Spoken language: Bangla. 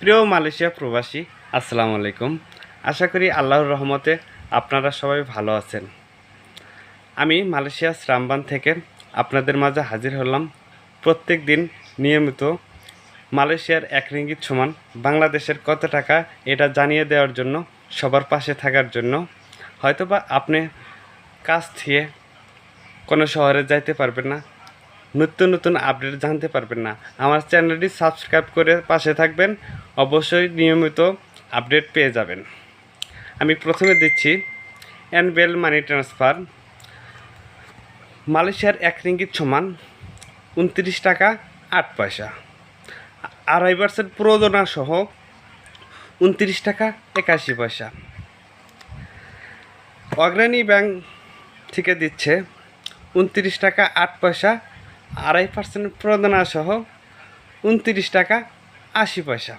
প্রিয় মালয়েশিয়া প্রবাসী, আসসালামু আলাইকুম। আশা করি আল্লাহর রহমতে আপনারা সবাই ভালো আছেন। আমি মালয়েশিয়া শ্রামবান থেকে আপনাদের মাঝে হাজির হলাম প্রত্যেক দিন নিয়মিত মালয়েশিয়ার 1 রিঙ্গিত সমান বাংলাদেশের কত টাকা এটা জানিয়ে দেওয়ার জন্য, সবার পাশে থাকার জন্য। হয়তোবা আপনি কাজ থেকে কোনো শহরে যাইতে পারবেন না, নতুন নতুন আপডেট জানতে পারবেন না। আমার চ্যানেলটি সাবস্ক্রাইব করে পাশে থাকবেন, অবশ্যই নিয়মিত আপডেট পেয়ে যাবেন। আমি প্রথমে দিচ্ছি এনবেল মানি ট্রান্সফার। মালয়েশিয়ার 1 রিঙ্গিত সমান 29 টাকা 8 পয়সা, 2.5% প্রযোজনা সহ 29 টাকা 81 পয়সা। অগ্রণী ব্যাংক থেকে দিচ্ছে 29 টাকা 8 পয়সা, 2.5% প্রযোজনা সহ 29 টাকা 80 পয়সা।